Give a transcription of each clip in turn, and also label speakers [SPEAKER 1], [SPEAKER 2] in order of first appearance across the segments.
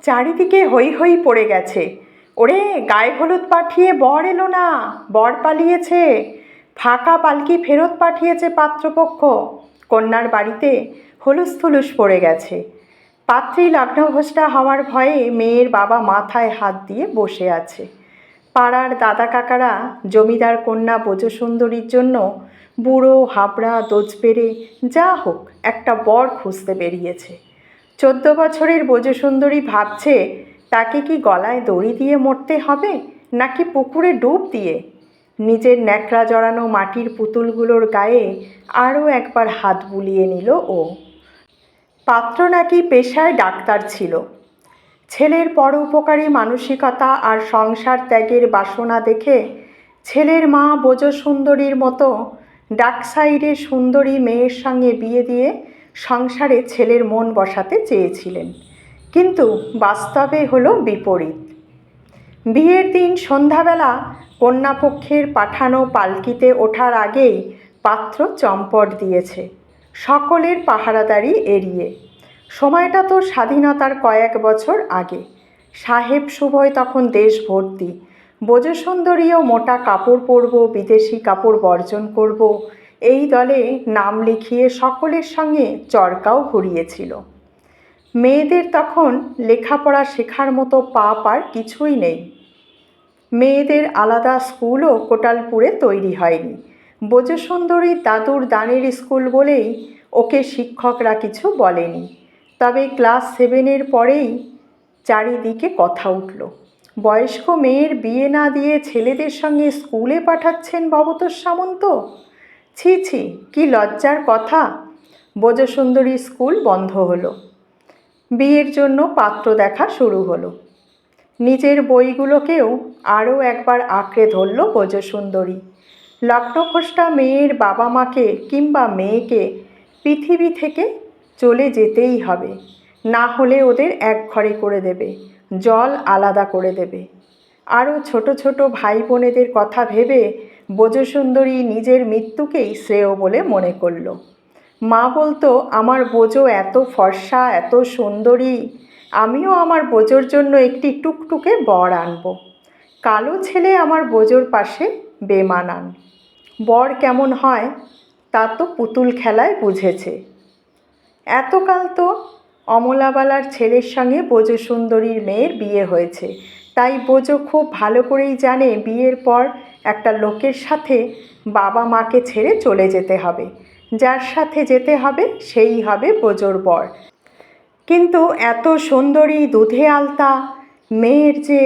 [SPEAKER 1] চারিদিকে হৈ হৈ পড়ে গেছে। ওরে, গায়ে হলুদ পাঠিয়ে বর এলো না, বর পালিয়েছে, ফাঁকা পালকি ফেরত পাঠিয়েছে পাত্রপক্ষ। কন্যার বাড়িতে হুলুস্থুলুস পড়ে গেছে। পাত্রী লগ্নভ্রষ্টা হওয়ার ভয়ে মেয়ের বাবা মাথায় হাত দিয়ে বসে আছে। পাড়ার দাদা কাকারা জমিদার কন্যা ব্রজসুন্দরীর জন্য বুড়ো হাবড়া দোজপেরে যা হোক একটা বর খুঁজতে বেরিয়েছে। 14 বছরের ব্রজসুন্দরী ভাবছে তাকে কি গলায় দড়ি দিয়ে মরতে হবে নাকি পুকুরে ডুব দিয়ে। নিজের ন্যাকড়া জড়ানো মাটির পুতুলগুলোর গায়ে আরও একবার হাত বুলিয়ে নিল ও। পাত্র নাকি পেশায় ডাক্তার ছিল। ছেলের পরোপকারী মানসিকতা আর সংসার ত্যাগের বাসনা দেখে ছেলের মা ব্রজসুন্দরীর মতো ডাকসাইডের সুন্দরী মেয়ের সঙ্গে বিয়ে দিয়ে সংসারে ছেলের মন বসাতে চেয়েছিলেন, কিন্তু বাস্তবে হলো বিপরীত। বিয়ের দিন সন্ধ্যাবেলা কন্যাপক্ষের পাঠানো পালকিতে ওঠার আগেই পাত্র চম্পট দিয়েছে, সকলের পাহারাদারি এড়িয়ে। সময়টা তো স্বাধীনতার কয়েক বছর আগে। সাহেব শুভয় তখন দেশ ভর্তি। ব্রজসুন্দরীও মোটা কাপড় পরব, বিদেশি কাপড় বর্জন করব, এই দলে নাম লিখিয়ে সকলের সঙ্গে চরকাও ঘুরিয়েছিল। মেয়েদের তখন লেখাপড়া শেখার মতো পাপ আর কিছুই নেই। মেয়েদের আলাদা স্কুলও কোটালপুরে তৈরি হয়নি। ব্রজসুন্দরীর দাদুর দানের স্কুল বলেই ওকে শিক্ষকরা কিছু বলেনি। তবে ক্লাস 7 পরেই চারিদিকে কথা উঠল, বয়স্ক মেয়ের বিয়ে না দিয়ে ছেলেদের সঙ্গে স্কুলে পাঠাচ্ছেন ভবতোষ সামন্ত। ছি ছি, কি লজ্জার কথা। ব্রজসুন্দরী স্কুল বন্ধ হলো। বিয়ের জন্য পাত্র দেখা শুরু হলো। নিজের বইগুলোকেও আরও একবার আঁকড়ে ধরল ব্রজসুন্দরী। লগ্নভ্রষ্টা মেয়ের বাবা মাকে কিংবা মেয়েকে পৃথিবী থেকে চলে যেতেই হবে, না হলে ওদের একঘরে করে দেবে, জল আলাদা করে দেবে। আরও ছোট ছোট ভাই বোনেদের কথা ভেবে ব্রজসুন্দরী নিজের মৃত্যুকেই শ্রেয় বলে মনে করল। মা বলতো, আমার ব্রজ এত ফর্সা, এত সুন্দরী, আমিও আমার ব্রজর জন্য একটি টুকটুকে বর আনব। কালো ছেলে আমার ব্রজর পাশে বেমানান। বর কেমন হয় তা তো পুতুল খেলায় বুঝেছে। এতকাল তো অমলাবালার ছেলের সঙ্গে ব্রজসুন্দরীর মেয়ের বিয়ে হয়েছে, তাই ব্রজ খুব ভালো করেই জানে বিয়ের পর একটা লোকের সাথে বাবা মাকে ছেড়ে চলে যেতে হবে। যার সাথে যেতে হবে সেই হবে ব্রজর বর। কিন্তু এত সুন্দরী দুধে আলতা মেয়ের যে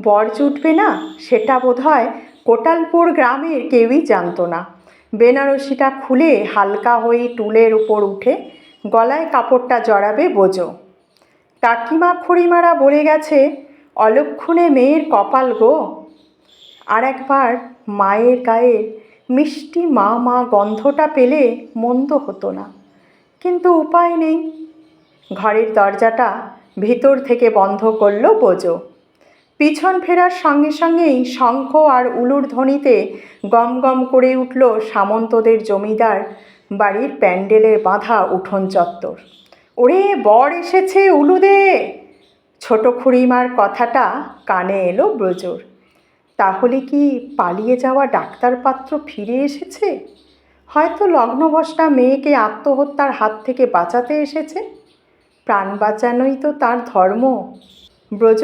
[SPEAKER 1] বর জুটবে না, সেটা বোধহয় কোটালপুর গ্রামের কেউই জানতো না। বেনারসিটা খুলে হালকা হয়ে টুলের উপর উঠে গলায় কাপড়টা জড়াবে ব্রজ। কাকিমা খুড়িমারা বলে গেছে, অলক্ষণে মেয়ের কপাল গো। আর একবার মায়ের গায়ের মিষ্টি মা মা গন্ধটা পেলে মন্দ হতো না, কিন্তু উপায় নেই। ঘরের দরজাটা ভিতর থেকে বন্ধ করল ব্রজ। পিছন ফেরার সঙ্গে সঙ্গেই শঙ্খ আর উলুর ধ্বনিতে গম গম করে উঠল সামন্তদের জমিদার বাড়ির প্যান্ডেলের বাঁধা উঠোন চত্বর। ওরে, বর এসেছে, উলু দে। ছোট খুড়িমার কথাটা কানে এলো ব্রজর। তাহলে কি পালিয়ে যাওয়া ডাক্তার পাত্র ফিরে এসেছে? হয়তো লগ্নভ্রষ্টা মেয়েকে আত্মহত্যার হাত থেকে বাঁচাতে এসেছে। প্রাণ বাঁচানোই তো তার ধর্ম। ব্রজ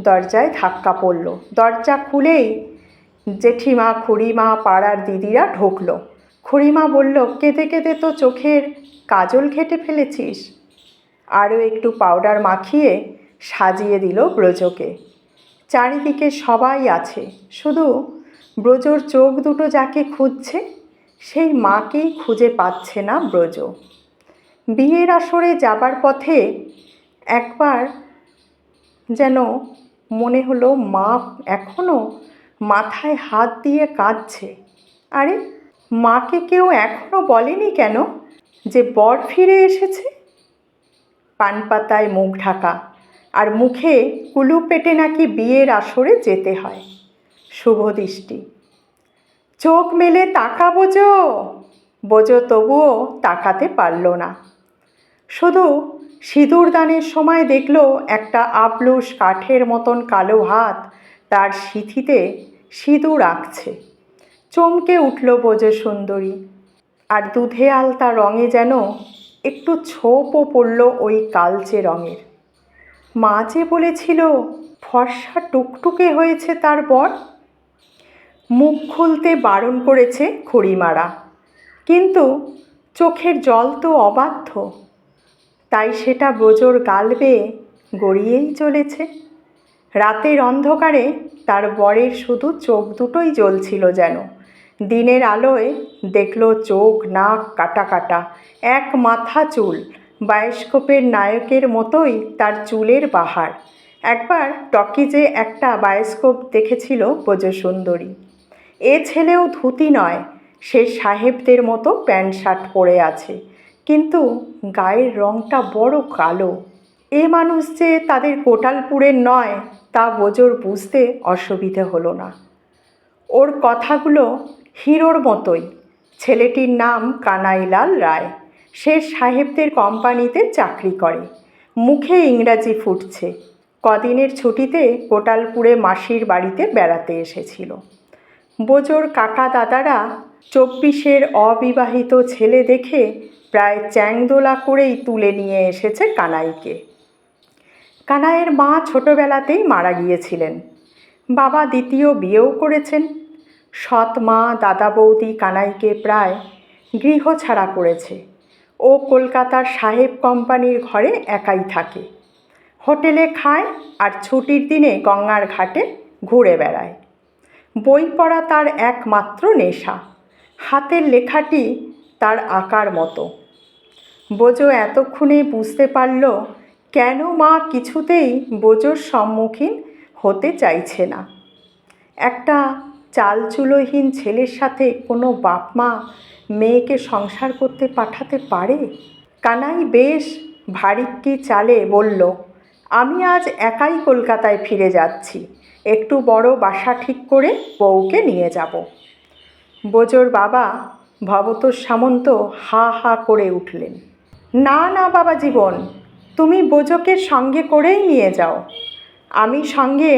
[SPEAKER 1] দরজায় ধাক্কা পড়ল। দরজা খুলেই জেঠিমা, খুড়িমা, পাড়ার দিদিরা ঢুকলো। খুড়িমা বলল, কেঁদে কেঁদে তো চোখের কাজল ঘেটে ফেলেছিস। আরও একটু পাউডার মাখিয়ে সাজিয়ে দিল ব্রজকে। চারিদিকে সবাই আছে, শুধু ব্রজর চোখ দুটো যাকে খুঁজছে সেই মাকেই খুঁজে পাচ্ছে না ব্রজ। বিয়ের আসরে যাবার পথে একবার যেন মনে হলো মা এখনও মাথায় হাত দিয়ে কাঁদছে। আরে, মাকে কেউ এখনও বলেনি কেন যে বর ফিরে এসেছে? পানপাতায় মুখ ঢাকা, আর মুখে কুলু পেটে নাকি বিয়ের আসরে যেতে হয়। শুভ দৃষ্টি। চোখ মেলে তাকা ব্রজ। ব্রজ তবুও তাকাতে পারল না, শুধু সিঁদুর দানের সময় দেখল একটা আবলুস কাঠের মতন কালো হাত তার সিঁথিতে সিঁদুর আঁকছে। চমকে উঠল ব্রজসুন্দরী। আর দুধে আলতা রঙে যেন একটু ছোপও পড়ল ওই কালচে রঙের। মা যে বলেছিল ফর্সা টুকটুকে হয়েছে তার বর। মুখ খুলতে বারণ করেছে খুড়িমারা, কিন্তু চোখের জল তো অবাধ্য, তাই সেটা ব্রজর গাল বেয়ে গড়িয়েই চলেছে। রাতের অন্ধকারে তার বরের শুধু চোখ দুটোই জ্বলছিল যেন। দিনের আলোয় দেখল চোখ নাক কাটা কাটা, এক মাথা চুল, বায়োস্কোপের নায়কের মতোই তার চুলের বাহার। একবার টকিজে একটা বায়োস্কোপ দেখেছিল ব্রজসুন্দরী। এ ছেলেও ধুতি নয়, সে সাহেবদের মতো প্যান্ট শার্ট পরে আছে, কিন্তু গায়ের রঙটা বড় কালো। এ মানুষ যে তাদের কোটালপুরের নয় তা ব্রজর বুঝতে অসুবিধে হলো না। ওর কথাগুলো হিরোর মতোই। ছেলেটির নাম কানাইলাল রায়। সে সাহেবদের কোম্পানিতে চাকরি করে। মুখে ইংরাজি ফুটছে। কদিনের ছুটিতে কোটালপুরে মাসির বাড়িতে বেড়াতে এসেছিল। ব্রজর কাকা দাদারা 24-এর অবিবাহিত ছেলে দেখে প্রায় চ্যাংদোলা করেই তুলে নিয়ে এসেছে কানাইকে। কানাইয়ের মা ছোটোবেলাতেই মারা গিয়েছিলেন। বাবা দ্বিতীয় বিয়েও করেছেন। সৎ মা দাদা বৌদি কানাইকে প্রায় গৃহছাড়া করেছে। ও কলকাতার সাহেব কোম্পানির ঘরে একাই থাকে। হোটেলে খায় আর ছুটির দিনে গঙ্গার ঘাটে ঘুরে বেড়ায়। বই পড়া তার একমাত্র নেশা। হাতের লেখাটি তার আঁকার মতো। ব্রজ এতক্ষণে বুঝতে পারল কেন মা কিছুতেই ব্রজর সম্মুখীন হতে চাইছে না। একটা চালচুলোহীন ছেলের সাথে কোনো বাপ মা মেয়েকে সংসার করতে পাঠাতে পারে? কানাই বেশ ভারিক্কি চালে বলল, আমি আজ একাই কলকাতায় ফিরে যাচ্ছি, একটু বড় বাসা ঠিক করে বউকে নিয়ে যাব। ব্রজর বাবা ভবতোষ সামন্ত হা হা করে উঠলেন। না না বাবা জীবন, তুমি ব্রজকে সঙ্গে করেই নিয়ে যাও। আমি সঙ্গে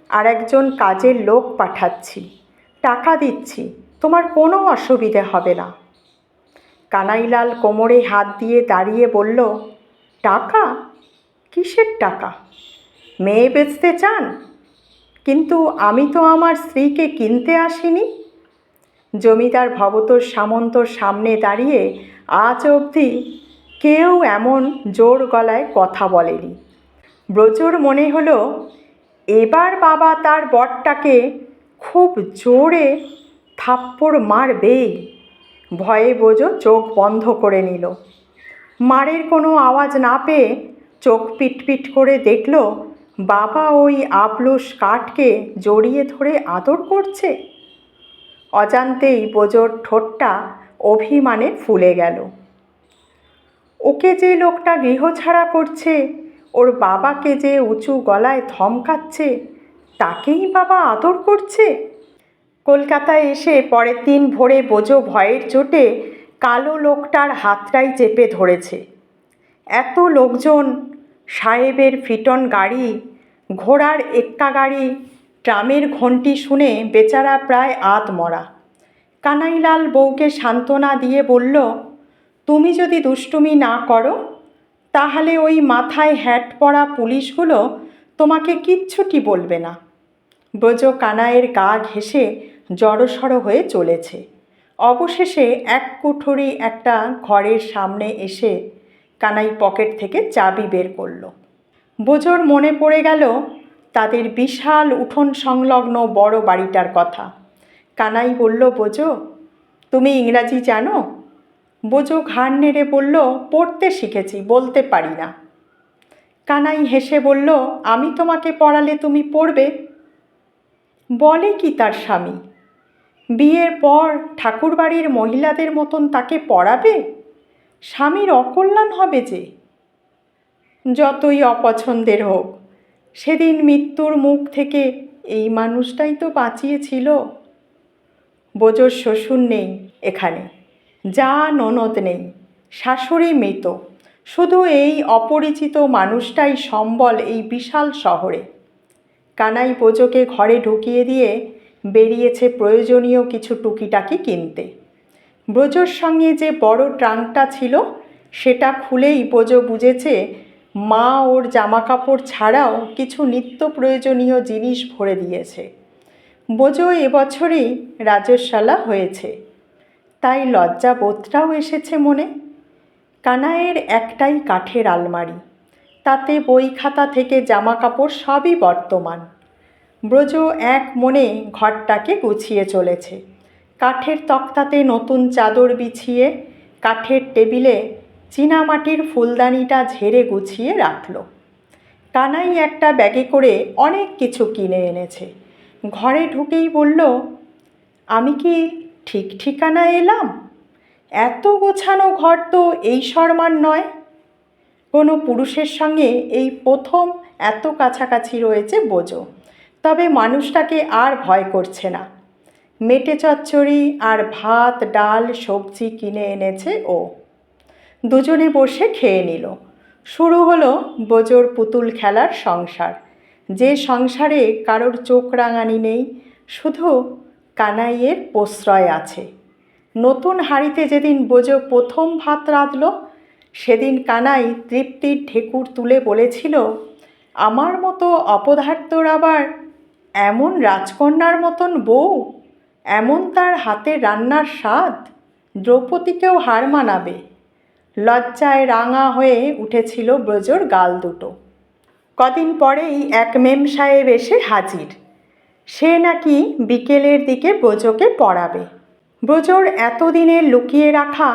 [SPEAKER 1] আর একজন কাজের লোক পাঠাচ্ছি, টাকা দিচ্ছি, তোমার কোনো অসুবিধে হবে না। কানাইলাল কোমরে হাত দিয়ে দাঁড়িয়ে বলল, টাকা? কিসের টাকা? মেয়ে বেচতে চান? কিন্তু আমি তো আমার স্ত্রীকে কিনতে আসিনি। জমিদার ভবতোষ সামন্তর সামনে দাঁড়িয়ে আজ অবধি কেউ এমন জোর গলায় কথা বলেনি। ব্রজর মনে হলো এবার বাবা তার বরটাকে খুব জোরে থাপ্পড় মারবেই। ভয়ে ব্রজ চোখ বন্ধ করে নিল। মারের কোনো আওয়াজ না পেয়ে চোখ পিটপিট করে দেখল বাবা ওই আবলুস কাঠকে জড়িয়ে ধরে আদর করছে। অজান্তেই ব্রজর ঠোঁটটা অভিমানে ফুলে গেল। ওকে যে লোকটা গৃহছাড়া করছে, ওর বাবাকে যে উঁচু গলায় ধমকাচ্ছে, তাকেই বাবা আদর করছে। কলকাতায় এসে পরের দিন ভোরে ব্রজ ভয়ের চোটে কালো লোকটার হাতটাই চেপে ধরেছে। এত লোকজন, সাহেবের ফিটন গাড়ি, ঘোড়ার এক্কা গাড়ি, ট্রামের ঘণ্টি শুনে বেচারা প্রায় আধমরা। কানাইলাল বউকে সান্ত্বনা দিয়ে বলল, তুমি যদি দুষ্টুমি না করো তাহলে ওই মাথায় হ্যাট পরা পুলিশগুলো তোমাকে কিচ্ছুটি বলবে না। ব্রজ কানাইয়ের গা ঘেঁষে জড়সড় হয়ে চলেছে। অবশেষে এক কুঠুরি একটা ঘরের সামনে এসে কানাই পকেট থেকে চাবি বের করল। ব্রজর মনে পড়ে গেল তাদের বিশাল উঠোন সংলগ্ন বড় বাড়িটার কথা। কানাই বলল, ব্রজ, তুমি ইংরাজি জানো? ব্রজ ঘাড় নেড়ে বলল, পড়তে শিখেছি, বলতে পারি না। কানাই হেসে বলল, আমি তোমাকে পড়ালে তুমি পড়বে। বলে কি তার স্বামী? বিয়ের পর ঠাকুরবাড়ির মহিলাদের মতন তাকে পড়াবে? স্বামীর অকল্যাণ হবে যে। যতই অপছন্দের হোক, সেদিন মৃত্যুর মুখ থেকে এই মানুষটাই তো বাঁচিয়েছিল। ব্রজর শ্বশুর নেই এখানে, যা ননদ নেই, শাশুড়ি মৃত, শুধু এই অপরিচিত মানুষটাই সম্বল এই বিশাল শহরে। কানাই বোজোকে ঘরে ঢুকিয়ে দিয়ে বেরিয়েছে প্রয়োজনীয় কিছু টুকিটাকি কিনতে। ব্রজোর সঙ্গে যে বড় ট্রাঙ্কটা ছিল সেটা খুলেই বোজো বুঝেছে মা ওর জামাকাপড় ছাড়াও কিছু নিত্য প্রয়োজনীয় জিনিস ভরে দিয়েছে। বোজো এবছরই রাজস্বালা হয়েছে, তাই লজ্জাবোধটাও এসেছে মনে। কানাইয়ের একটাই কাঠের আলমারি, তাতে বই খাতা থেকে জামাকাপড় সবই বর্তমান। ব্রজো এক মনে ঘরটাকে গুছিয়ে চলেছে। কাঠের তক্তাতে নতুন চাদর বিছিয়ে কাঠের টেবিলে চীনামাটির ফুলদানিটা ঝেড়ে গুছিয়ে রাখল। কানাই একটা ব্যাগে করে অনেক কিছু কিনে এনেছে। ঘরে ঢুকেই বলল, আমি কি ঠিক ঠিকানায় এলাম? এত গোছানো ঘর তো এই শর্মার নয়। কোনো পুরুষের সঙ্গে এই প্রথম এত কাছাকাছি রয়েছে বোজো, তবে মানুষটাকে আর ভয় করছে না। মেটে চচ্চড়ি আর ভাত ডাল সবজি কিনে এনেছে ও। দুজনে বসে খেয়ে নিল। শুরু হলো বোজোর পুতুল খেলার সংসার, যে সংসারে কারোর চোখ রাঙানি নেই, শুধু কানাইয়ের প্রশ্রয় আছে। নতুন হাঁড়িতে যেদিন বোজো প্রথম ভাত রাঁধল, সেদিন কানাই তৃপ্তির ঢেকুর তুলে বলেছিল, আমার মতো অপদার্থর আবার এমন রাজকন্যার মতন বউ, এমন তার হাতের রান্নার স্বাদ, দ্রৌপদীকেও হার মানাবে। লজ্জায় রাঙা হয়ে উঠেছিল ব্রজোর গাল দুটো। কদিন পরেই এক মেম সাহেব এসে হাজির। সে নাকি বিকেলের দিকে ব্রজোকে পড়াবে। ব্রজোর এতদিনের লুকিয়ে রাখা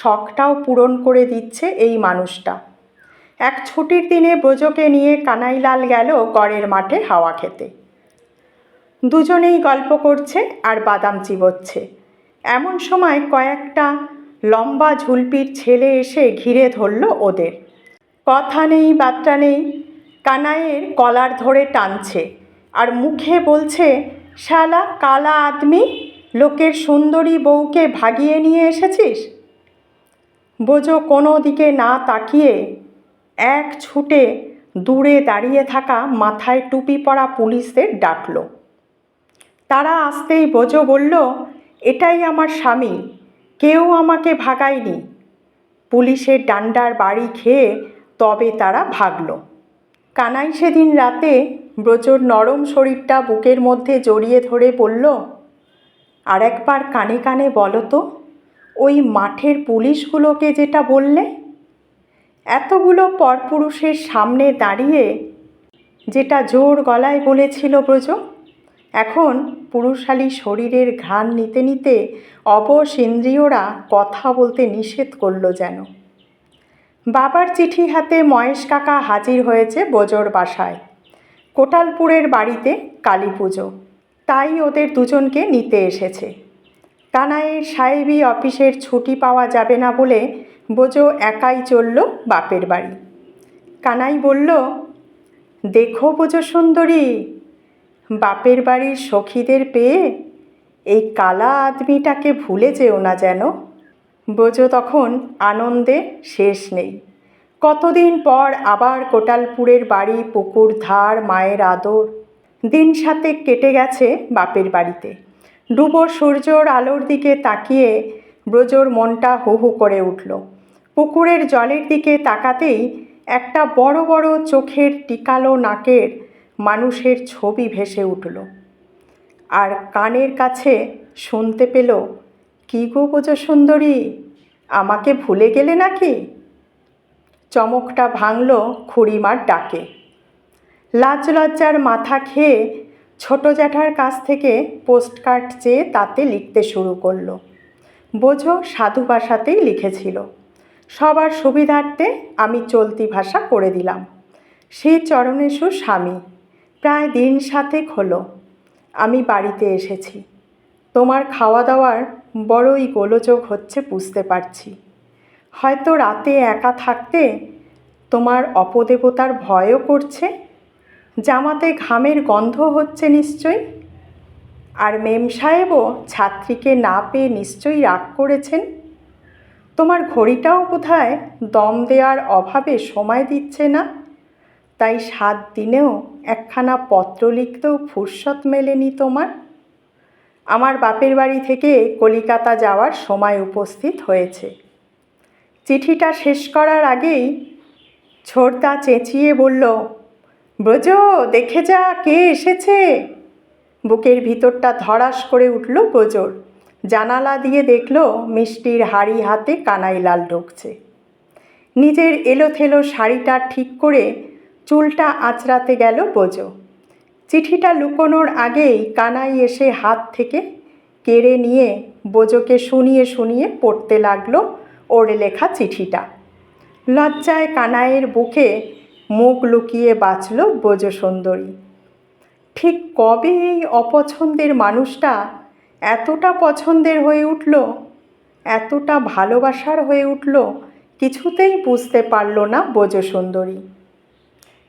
[SPEAKER 1] শখটাও পূরণ করে দিচ্ছে এই মানুষটা। এক ছুটির দিনে ব্রজোকে নিয়ে কানাইলাল গেল গড়ের মাঠে হাওয়া খেতে। দুজনেই গল্প করছে আর বাদাম চিবোচ্ছে। এমন সময় কয়েকটা লম্বা ঝুলপির ছেলে এসে ঘিরে ধরল ওদের। কথা নেই বার্তা নেই, কানাইয়ের কলার ধরে টানছে আর মুখে বলছে, শালা কালা আদমি, লোকের সুন্দরী বউকে ভাগিয়ে নিয়ে এসেছিস। বোজো কোনো দিকে না তাকিয়ে এক ছুটে দূরে দাঁড়িয়ে থাকা মাথায় টুপি পরা পুলিশদের ডাকল। তারা আসতেই বোজো বলল, এটাই আমার স্বামী, কেউ আমাকে ভাগায়নি। পুলিশের ডান্ডার বাড়ি খেয়ে তবে তারা ভাগল। কানাই সেদিন রাতে ব্রজোর নরম শরীরটা বুকের মধ্যে জড়িয়ে ধরে বলল, আর একবার কানে কানে বলো তো, ওই মাঠের পুলিশগুলোকে যেটা বললে, এতগুলো পরপুরুষের সামনে দাঁড়িয়ে যেটা জোর গলায় বলেছিল ব্রজো। এখন পুরুষালী শরীরের ঘ্রাণ নিতে নিতে অবশ ইন্দ্রিয়রা কথা বলতে নিষেধ করল যেন। বাবার চিঠি হাতে মহেশ কাকা হাজির হয়েছে বোজোর বাসায়। কোটালপুরের বাড়িতে কালী পুজো, তাই ওদের দুজনকে নিতে এসেছে। কানাইয়ের সাহেবি অফিসের ছুটি পাওয়া যাবে না বলে বোজো একাই চলল বাপের বাড়ি। কানাই বলল, দেখো বোজো সুন্দরী, বাপের বাড়ির সখীদের পেয়ে এই কালা আদমিটাকে ভুলে যেও না যেন। বোজো তখন আনন্দে শেষ নেই। কতদিন পর আবার কোটালপুরের বাড়ি, পুকুর ধার, মায়ের আদর। দিন সাতেক কেটে গেছে বাপের বাড়িতে। ডুবো সূর্যর আলোর দিকে তাকিয়ে ব্রজোর মনটা হু হু করে উঠল। পুকুরের জলের দিকে তাকাতেই একটা বড় বড় চোখের টিকালো নাকের মানুষের ছবি ভেসে উঠল। আর কানের কাছে শুনতে পেল, কী গো বোজো সুন্দরী, আমাকে ভুলে গেলে নাকি? চমকটা ভাঙল খুড়িমার ডাকে। লাজ লজ্জার মাথা খেয়ে ছোট জ্যাঠার কাছ থেকে পোস্টকার্ড চেয়ে তাতে লিখতে শুরু করলো। বোঝো সাধু ভাষাতেই লিখেছিল। সবার সুবিধার্থে আমি চলতি ভাষা করে দিলাম। শ্রী চরণেশু স্বামী, প্রায় দিন সাতেক হলো আমি বাড়িতে এসেছি। তোমার খাওয়া দাওয়ার বড়ই গোলযোগ হচ্ছে বুঝতে পারছি। হয়তো রাতে একা থাকতে তোমার অপদেবতার ভয়ও করছে। জামাতে ঘামের গন্ধ হচ্ছে নিশ্চয়ই। আর মেম সাহেবও ছাত্রীকে না পেয়ে নিশ্চয়ই রাগ করেছেন। তোমার ঘড়িটাও বোধহয় দম দেওয়ার অভাবে সময় দিচ্ছে না, তাই 7 দিনেও একখানা পত্র লিখতেও ফুরসত মেলেনি তোমার। আমার বাপের বাড়ি থেকে কলিকাতা যাওয়ার সময় উপস্থিত হয়েছে। চিঠিটা শেষ করার আগেই ছোড়দা চেঁচিয়ে বলল, ব্রজ, দেখে যা কে এসেছে। বুকের ভিতরটা ধড়াস করে উঠল ব্রজর। জানালা দিয়ে দেখল মিষ্টির হাড়ি হাতে কানাইলাল ঢুকছে। নিজের এলোথেলো শাড়িটা ঠিক করে চুলটা আঁচড়াতে গেল ব্রজ। চিঠিটা লুকোনোর আগেই কানাই এসে হাত থেকে কেড়ে নিয়ে ব্রজকে শুনিয়ে শুনিয়ে পড়তে লাগলো ওর লেখা চিঠিটা। লজ্জায় কানাইয়ের বুকে মুখ লুকিয়ে বাঁচল ব্রজ সুন্দরী। ঠিক কবে এই অপছন্দের মানুষটা এতটা পছন্দের হয়ে উঠল, এতটা ভালোবাসার হয়ে উঠল, কিছুতেই বুঝতে পারল না ব্রজ সুন্দরী।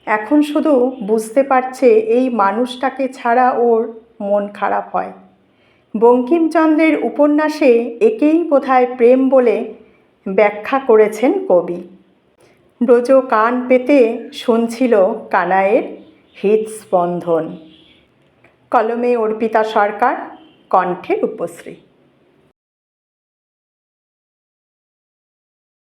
[SPEAKER 1] এখন শুধু বুঝতে পারছে এই মানুষটাকে ছাড়া ওর মন খারাপ হয়। বঙ্কিমচন্দ্রের উপন্যাসে একেই বোধহয় প্রেম বলে ব্যাখ্যা করেছেন কবি। ব্রজ কান পেতে শুনছিল কানাইয়ের হৃদস্পন্দন। কলমে অর্পিতা সরকার, কণ্ঠে রূপশ্রী।